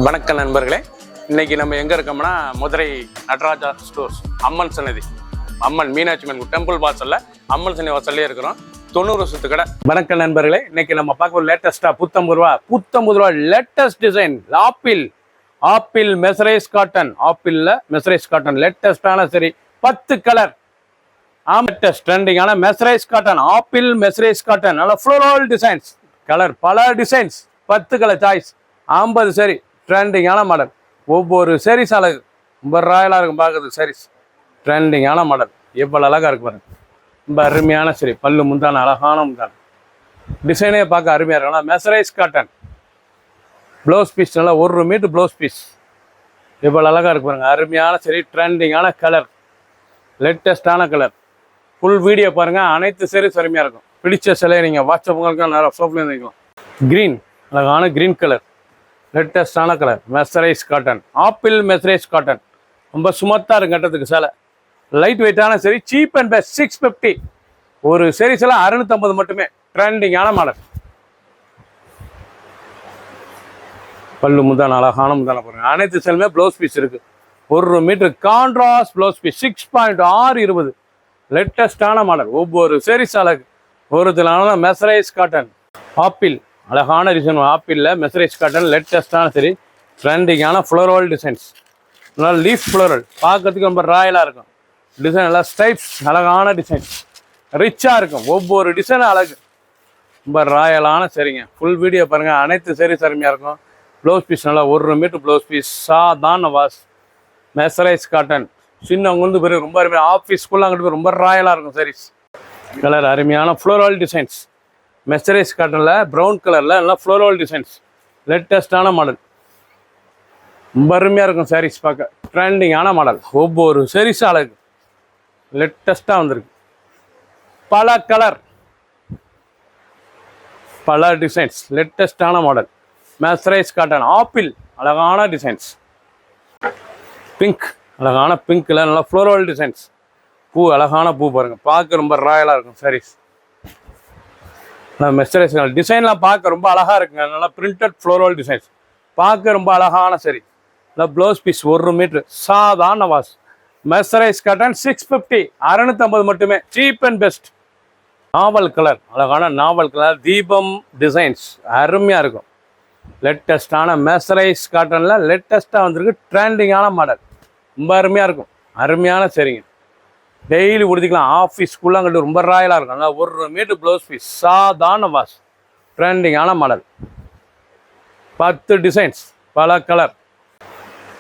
வணக்கம் நண்பர்களே, இன்னைக்கு நம்ம எங்க இருக்கோம்னா மதுரை நடராஜா ஸ்டோர்ஸ் அம்மன் சன்னதி, அம்மன் மீனாட்சி அம்மன் டெம்பிள் வாசல்ல அம்மன் சன்னதி வாசல்லே இருக்கிறோம். 90 வருஷத்து கடை. வணக்கம் நண்பர்களே, இன்னைக்கு நம்ம பார்க்க லேட்டஸ்டா $150 latest design apple mercerised cotton, ஆப்பிள்ல மெசரைஸ் காட்டன் லேட்டஸ்டான சரி 10 கலர் லேட்டஸ்ட் ட்ரெண்டிங்கான mercerised cotton, apple mercerised cotton, நல்ல ஃப்ளோரல் டிசைன்ஸ், கலர் பல டிசைன்ஸ், 10 கலர் சாய்ஸ், 50 சரி ட்ரெண்டிங்கான மாடல். ஒவ்வொரு சாரீஸ் அழகு ரொம்ப ராயலாக இருக்கும் பார்க்குறது. சாரீஸ் ட்ரெண்டிங்கான மாடல் எவ்வளோ அழகாக இருக்கு பாருங்க. ரொம்ப அருமையான சரி, பல்லு முந்தான அழகான முந்தான டிசைனே பார்க்க அருமையாக இருக்கும். மெசரைஸ் காட்டன் ப்ளவுஸ் பீஸ், நல்லா 1 மீட்டர் ப்ளவுஸ் பீஸ், எவ்வளோ அழகாக இருக்கு பாருங்க. அருமையான சரி ட்ரெண்டிங்கான கலர், லேட்டஸ்டான கலர். ஃபுல் வீடியோ பாருங்கள். அனைத்து சாரீஸ் அருமையாக இருக்கும். பிடிச்ச சிலையை நீங்கள் வாட்ஸ்அப்புங்களுக்கு நிறைய ஷாப்லேயும் வைக்கலாம். க்ரீன், அழகான க்ரீன் கலர், லேட்டஸ்டான colour, mercerised cotton, apple mercerised cotton. ரொம்ப சுமத்தாக இருக்கும் கட்டத்துக்கு சேலை. லைட் வெயிட்டான சரி, சீப் அண்ட் பெஸ்ட் 650. ஒரு சரி சேலை 650 மட்டுமே. ட்ரெண்டிங்கான மாடல். பல்லு முந்தான அழகான முந்தான பாருங்க. அனைத்து சேலுமே ப்ளவுஸ் பீஸ் இருக்கு. 1 மீட்டர் கான்ட்ராஸ்ட் ப்ளவுஸ் பீஸ் 6.620. லேட்டஸ்டான மாடல். ஒவ்வொரு சரி அழகு. ஒரு மெசரைஸ் காட்டன், ஆப்பிள் அழகான டிசைன், ஆப்பிளில் மெசரைஸ் காட்டன் லேட்டஸ்டான சரி ட்ரெண்டிங்கான ஃப்ளோரல் டிசைன்ஸ், நல்லா லீஃப் ஃப்ளோரல் பார்க்கறதுக்கு ரொம்ப ராயலாக இருக்கும். டிசைன் நல்லா ஸ்டைப்ஸ், அழகான டிசைன், ரிச்சாக இருக்கும். ஒவ்வொரு டிசைனும் அழகு, ரொம்ப ராயலான சரிங்க. ஃபுல் வீடியோ பாருங்கள். அனைத்து சாரீஸ் அருமையாக இருக்கும். ப்ளவுஸ் பீஸ் நல்லா 1 மீட்டர் ப்ளவுஸ் பீஸ், சாதாரண வாஸ், மெசரைஸ் காட்டன். சின்னவங்க பெரிய ரொம்ப அருமையாக ஆஃபீஸ்க்குள்ளே அங்கிட்டு போய் ரொம்ப ராயலாக இருக்கும் சாரீஸ். கலர் அருமையான ஃப்ளோரல் டிசைன்ஸ், மெசரைஸ் காட்டனில் ப்ரௌன் கலரில் நல்லா ஃப்ளோரல் டிசைன்ஸ், லேட்டஸ்டான மாடல். ரொம்ப அருமையாக இருக்கும் சாரீஸ் பார்க்க. ட்ரெண்டிங்கான மாடல். ஒவ்வொரு சாரீஸும் அழகு, லேட்டஸ்ட்டாக வந்திருக்கு. பல கலர், பல டிசைன்ஸ், லேட்டஸ்டான மாடல். மெசரைஸ் காட்டன், ஆப்பிள் அழகான டிசைன்ஸ், பிங்க் அழகான பிங்க்கில் நல்லா ஃப்ளோரல் டிசைன்ஸ், பூ அழகான பூ பாருங்கள். பார்க்க ரொம்ப ராயலாக இருக்கும் சாரீஸ். மெசரைஸ் டிசைன்லாம் பார்க்க ரொம்ப அழகாக இருக்குங்க. நல்லா பிரிண்டட் ஃப்ளோரல் டிசைன்ஸ் பார்க்க ரொம்ப அழகான சரி. நல்லா ப்ளவுஸ் பீஸ் 1 மீட்ரு, சாதாரண வாஸ், மெசரைஸ் காட்டன் 650, 650 மட்டுமே. Cheap and best. நாவல் கலர், அழகான நாவல் கலர், தீபம் டிசைன்ஸ் அருமையாக இருக்கும். லேட்டஸ்டான மெசரைஸ் காட்டனில் லேட்டஸ்ட்டாக வந்திருக்கு. ட்ரெண்டிங்கான மாடல், ரொம்ப அருமையாக இருக்கும். அருமையான சரிங்க. டெய்லி உடுத்திக்கலாம். ஆஃபீஸ்க்குள்ளே அங்கிட்டு ரொம்ப ராயலாக இருக்கும். நல்லா 1 மீட்டர் ப்ளவுஸ் பீஸ், சாதாரண வாஸ், ட்ரெண்டிங்கான மாடல். 10 டிசைன்ஸ், பல கலர்.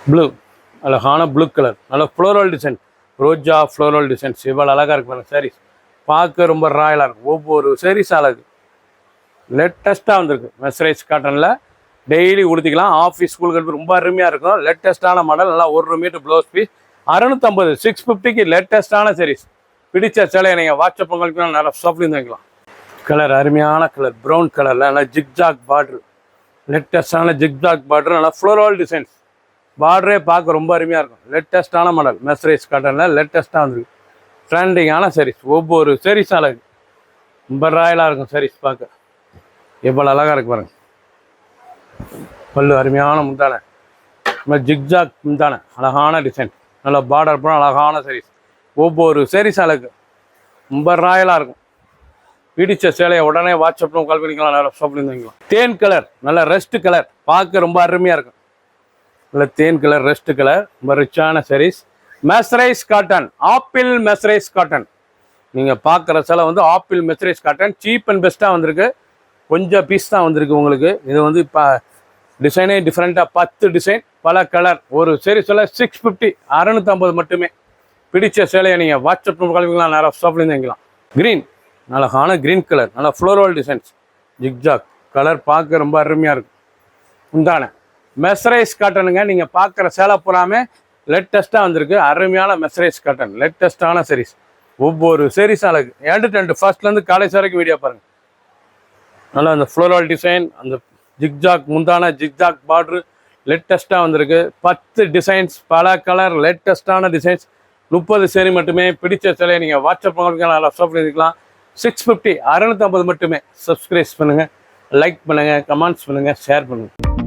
ப்ளூ அழகான ப்ளூ கலர், நல்ல ஃப்ளோரல் டிசைன், ரோஜா ஃப்ளோரல் டிசைன்ஸ், இவ்வளோ அழகாக இருக்கு பாருங்க. சாரீஸ் பார்க்க ரொம்ப ராயலாக இருக்கும். ஒவ்வொரு சாரீஸ் அழகு, லேட்டஸ்ட்டாக வந்திருக்கு. மெசரைஸ் காட்டனில் டெய்லி உடுத்திக்கலாம். ஆஃபீஸ் ஸ்கூலுக்கு ரொம்ப அருமையாக இருக்கும். லேட்டஸ்ட்டான மாடல், நல்லா 1 மீட்டர் ப்ளவுஸ் பீஸ், 650, 650க்கு லேட்டஸ்டான சீரீஸ். பிடிச்ச சிலையை நீங்கள் வாட்ஸ்அப் உங்களுக்கு நிறைய ஷாப்லேருந்து வைக்கலாம். கலர் அருமையான கலர், ப்ரௌன் கலரில் நல்லா ஜிக்ஜாக் பார்ட்ரு, லேட்டஸ்டான ஜிக்ஜாக் பார்ட்ரு, நல்லா ஃப்ளோரல் டிசைன்ஸ், பார்டரே பார்க்க ரொம்ப அருமையாக இருக்கும். லேட்டஸ்டான மாடல், மெசரைஸ் காட்டனில் லேட்டஸ்ட்டாக வந்துருக்கு. ட்ரெண்டிங்கான சாரீஸ். ஒவ்வொரு சாரீஸ் அழகு, ரொம்ப ராயலாக இருக்கும் சாரீஸ் பார்க்க. எவ்வளோ அழகாக இருக்கு பாருங்க. பல்லு அருமையான முந்தான, ஜிக்ஜாக் முந்தான அழகான டிசைன், நல்லா பார்டர் போனால் அழகான சாரீஸ். ஒவ்வொரு சாரீஸ் அழகு, ரொம்ப ராயலாக இருக்கும். பிடிச்ச சேலையை உடனே வாட்ஸ்அப்பில் கால் பண்ணிக்கலாம், நல்லா ஷாப்லேருந்து வாங்கிக்கலாம். தேன் கலர், நல்ல ரெஸ்ட் கலர், பார்க்க ரொம்ப அருமையாக இருக்கும். நல்ல தேன் கலர், ரெஸ்ட் கலர், ரொம்ப ரிச்சான sarees. Mercerised cotton, apple mercerised cotton. நீங்கள் பார்க்குற சேலை வந்து apple mercerised cotton, cheap and பெஸ்ட்டாக வந்திருக்கு. கொஞ்சம் பீஸ் தான் வந்திருக்கு உங்களுக்கு. இது வந்து இப்போ டிசைனே டிஃப்ரெண்ட்டாக 10 டிசைன், பல கலர். ஒரு சரி சொல்ல 650, 650 மட்டுமே. பிடிச்ச சேலையை நீங்கள் வாட்ஸ்அப் கலவிக்கலாம், நிறைய ஷாப்லேருந்து வாங்கிக்கலாம். க்ரீன் அழகான க்ரீன் கலர், நல்லா ஃப்ளோரல் டிசைன்ஸ், ஜிக்ஜாக் கலர் பார்க்க ரொம்ப அருமையாக இருக்கும். உண்டான மெசரைஸ் காட்டனுங்க. நீங்கள் பார்க்குற சேலை பூராமே லேட்டஸ்ட்டாக வந்திருக்கு. அருமையான மெசரைஸ் காட்டன், லேட்டஸ்ட்டான சீரீஸ். ஒவ்வொரு சீரீஸ் அழகு. எண்டு ஃபர்ஸ்ட்லேருந்து காலேஜ் வரைக்கும் வீடியோ பாருங்கள். நல்லா அந்த ஃப்ளோரல் டிசைன், அந்த ஜிக்ஜாக் முந்தான ஜிக்ஜாக் பார்ட்ரு லேட்டஸ்ட்டாக வந்திருக்கு. 10 டிசைன்ஸ், பல கலர், லேட்டஸ்ட்டான டிசைன்ஸ். 30 சேரி மட்டுமே. பிடிச்ச சிலையை நீங்கள் வாட்ஸ்அப் நல்லா ஷாப் பண்ணிக்கலாம். 650, 650 மட்டுமே. சப்ஸ்கிரைப் பண்ணுங்கள், லைக் பண்ணுங்கள், கமெண்ட்ஸ் பண்ணுங்கள், ஷேர் பண்ணுங்கள்.